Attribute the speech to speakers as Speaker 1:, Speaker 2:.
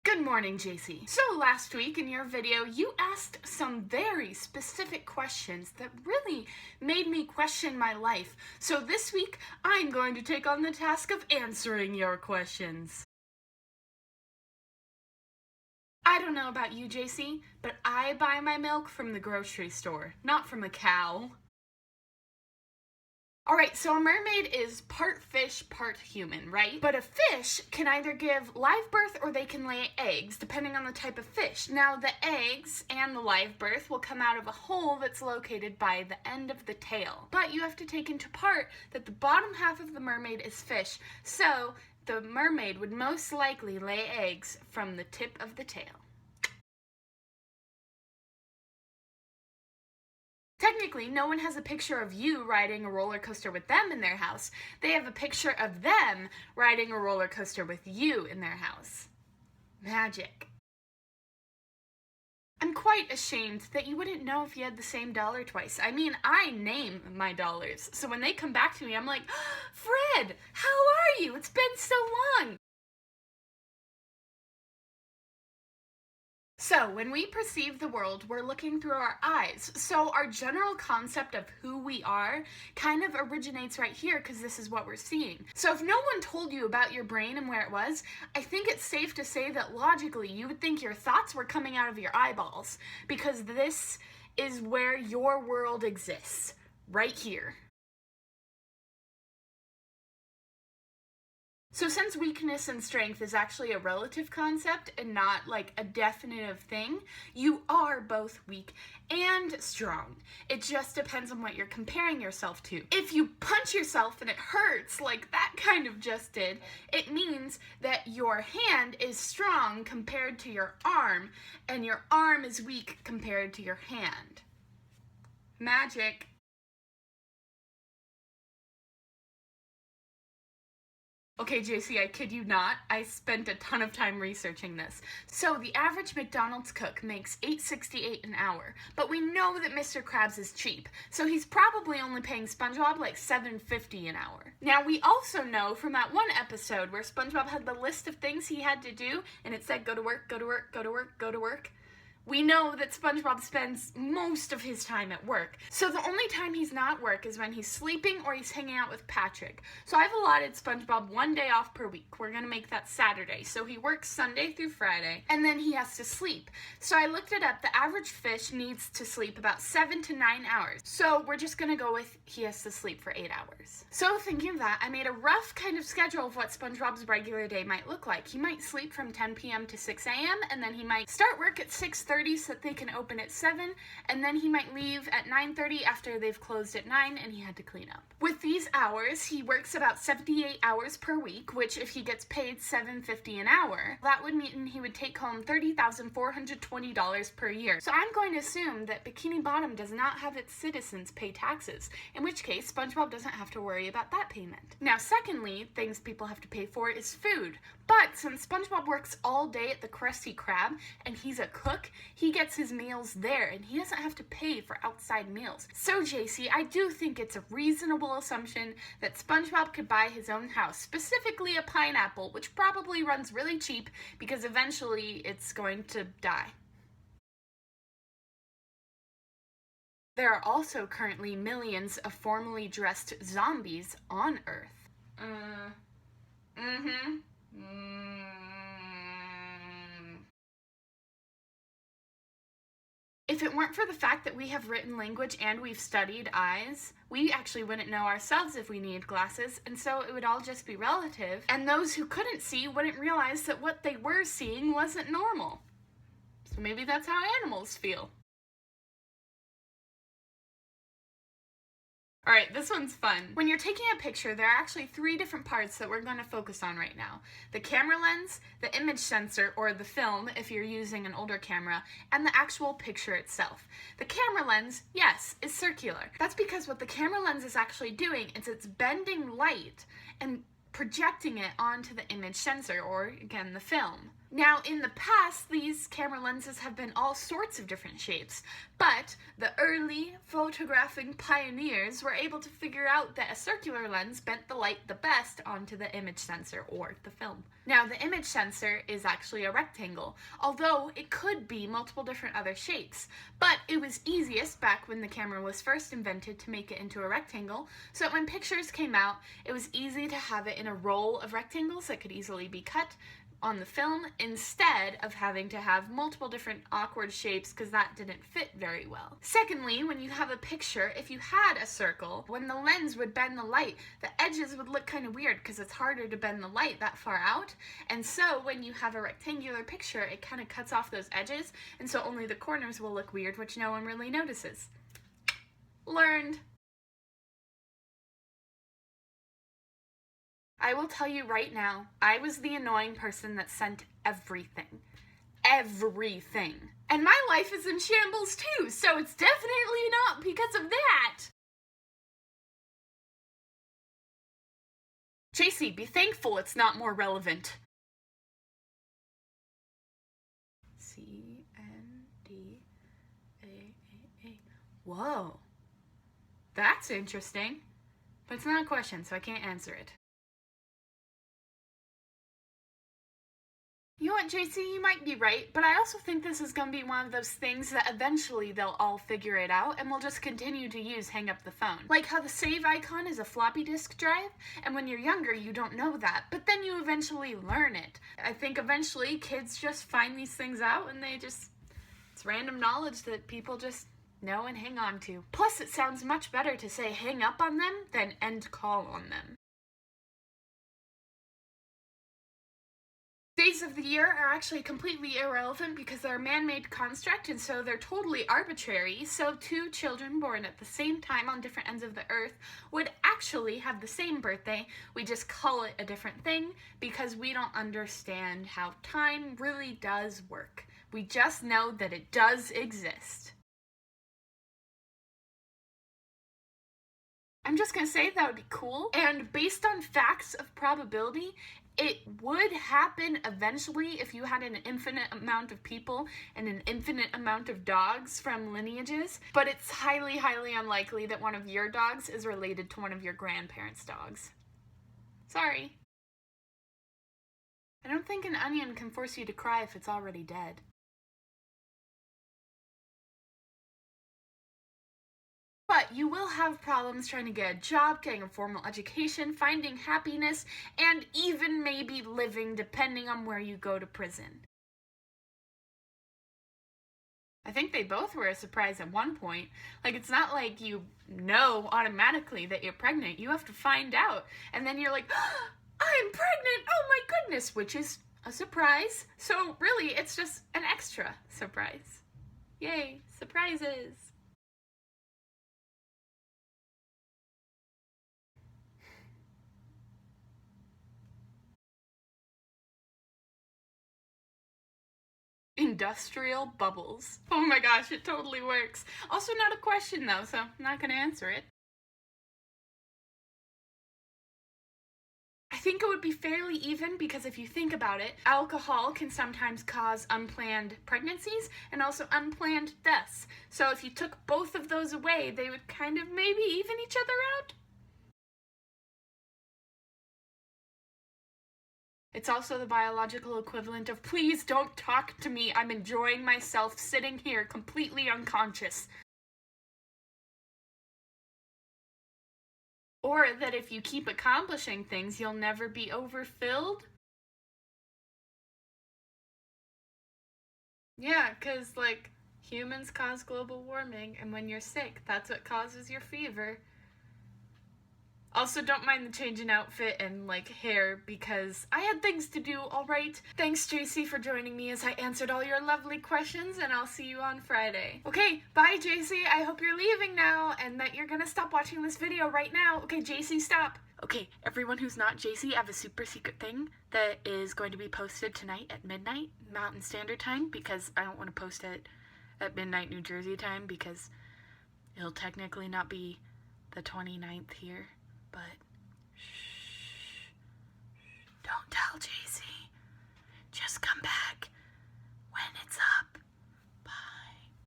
Speaker 1: Good morning, JC. So last week in your video, you asked some very specific questions that really made me question my life. So this week, I'm going to take on the task of answering your questions. I don't know about you, JC, but I buy my milk from the grocery store, not from a cow. Alright, so a mermaid is part fish, part human, right? But a fish can either give live birth or they can lay eggs, depending on the type of fish. Now, the eggs and the live birth will come out of a hole that's located by the end of the tail. But you have to take into part that the bottom half of the mermaid is fish, so the mermaid would most likely lay eggs from the tip of the tail. Technically, no one has a picture of you riding a roller coaster with them in their house. They have a picture of them riding a roller coaster with you in their house. Magic. I'm quite ashamed that you wouldn't know if you had the same dollar twice. I mean, I name my dollars. So when they come back to me, I'm like, Fred, how are you? It's been so long. So, when we perceive the world, we're looking through our eyes. So, our general concept of who we are kind of originates right here because this is what we're seeing. So, if no one told you about your brain and where it was, I think it's safe to say that logically you would think your thoughts were coming out of your eyeballs because this is where your world exists, right here. So since weakness and strength is actually a relative concept and not like a definitive thing, you are both weak and strong. It just depends on what you're comparing yourself to. If you punch yourself and it hurts like that kind of just did, it means that your hand is strong compared to your arm and your arm is weak compared to your hand. Magic. Okay, JC, I kid you not, I spent a ton of time researching this. So the average McDonald's cook makes $8.68 an hour, but we know that Mr. Krabs is cheap, so he's probably only paying SpongeBob like $7.50 an hour. Now, we also know from that one episode where SpongeBob had the list of things he had to do, and it said go to work, go to work, go to work, go to work. We know that SpongeBob spends most of his time at work. So the only time he's not at work is when he's sleeping or he's hanging out with Patrick. So I've allotted SpongeBob one day off per week. We're gonna make that Saturday. So he works Sunday through Friday, and then he has to sleep. So I looked it up. The average fish needs to sleep about 7 to 9 hours. So we're just gonna go with he has to sleep for 8 hours. So thinking of that, I made a rough kind of schedule of what SpongeBob's regular day might look like. He might sleep from 10 p.m. to 6 a.m. and then he might start work at 6:30 so that they can open at 7, and then he might leave at 9:30 after they've closed at 9 and he had to clean up. With these hours, he works about 78 hours per week, which if he gets paid $7.50 an hour, that would mean he would take home $30,420 per year. So I'm going to assume that Bikini Bottom does not have its citizens pay taxes, in which case SpongeBob doesn't have to worry about that payment. Now, secondly, things people have to pay for is food. But since SpongeBob works all day at the Krusty Krab and he's a cook, he gets his meals there and he doesn't have to pay for outside meals. So JC, I do think it's a reasonable assumption that SpongeBob could buy his own house, specifically a pineapple, which probably runs really cheap because eventually it's going to die. There are also currently millions of formally dressed zombies on Earth. If it weren't for the fact that we have written language and we've studied eyes, we actually wouldn't know ourselves if we needed glasses, and so it would all just be relative, and those who couldn't see wouldn't realize that what they were seeing wasn't normal. So maybe that's how animals feel. Alright, this one's fun. When you're taking a picture, there are actually 3 different parts that we're going to focus on right now. The camera lens, the image sensor, or the film if you're using an older camera, and the actual picture itself. The camera lens, yes, is circular. That's because what the camera lens is actually doing is it's bending light and projecting it onto the image sensor, or again, the film. Now, in the past, these camera lenses have been all sorts of different shapes, but the early photographing pioneers were able to figure out that a circular lens bent the light the best onto the image sensor, or the film. Now, the image sensor is actually a rectangle, although it could be multiple different other shapes, but it was easiest back when the camera was first invented to make it into a rectangle, so that when pictures came out, it was easy to have it in a roll of rectangles that could easily be cut on the film instead of having to have multiple different awkward shapes because that didn't fit very well. Secondly, when you have a picture, if you had a circle, when the lens would bend the light, the edges would look kind of weird because it's harder to bend the light that far out. And so when you have a rectangular picture, it kind of cuts off those edges, and so only the corners will look weird, which no one really notices. Learned. I will tell you right now, I was the annoying person that sent everything. Everything. And my life is in shambles too, so it's definitely not because of that. JC, be thankful it's not more relevant. C-N-D-A-A-A. Whoa. That's interesting. But it's not a question, so I can't answer it. You know what, JC, you might be right, but I also think this is going to be one of those things that eventually they'll all figure it out and we'll just continue to use hang up the phone. Like how the save icon is a floppy disk drive, and when you're younger you don't know that, but then you eventually learn it. I think eventually kids just find these things out and it's random knowledge that people just know and hang on to. Plus it sounds much better to say hang up on them than end call on them. Days of the year are actually completely irrelevant because they're a man-made construct, and so they're totally arbitrary. So two children born at the same time on different ends of the earth would actually have the same birthday. We just call it a different thing because we don't understand how time really does work. We just know that it does exist. I'm just gonna say that would be cool, and based on facts of probability, it would happen eventually if you had an infinite amount of people and an infinite amount of dogs from lineages, but it's highly, highly unlikely that one of your dogs is related to one of your grandparents' dogs. Sorry. I don't think an onion can force you to cry if it's already dead. But you will have problems trying to get a job, getting a formal education, finding happiness, and even maybe living depending on where you go to prison. I think they both were a surprise at one point. Like, it's not like you know automatically that you're pregnant. You have to find out. And then you're like, oh, I'm pregnant! Oh my goodness! Which is a surprise. So really, it's just an extra surprise. Yay, surprises! Industrial bubbles. Oh my gosh, it totally works. Also not a question though, so I'm not gonna answer it. I think it would be fairly even because if you think about it, alcohol can sometimes cause unplanned pregnancies and also unplanned deaths. So if you took both of those away, they would kind of maybe even each other out. It's also the biological equivalent of, please don't talk to me, I'm enjoying myself sitting here completely unconscious. Or that if you keep accomplishing things, you'll never be overfilled. Yeah, because, like, humans cause global warming, and when you're sick, that's what causes your fever. Also, don't mind the change in outfit and, like, hair, because I had things to do, alright? Thanks, JC, for joining me as I answered all your lovely questions, and I'll see you on Friday. Okay, bye, JC. I hope you're leaving now, and that you're gonna stop watching this video right now. Okay, JC, stop. Okay, everyone who's not JC, I have a super secret thing that is going to be posted tonight at midnight, Mountain Standard Time, because I don't want to post it at midnight, New Jersey time, because it'll technically not be the 29th here. But shh, don't tell JC. Just come back.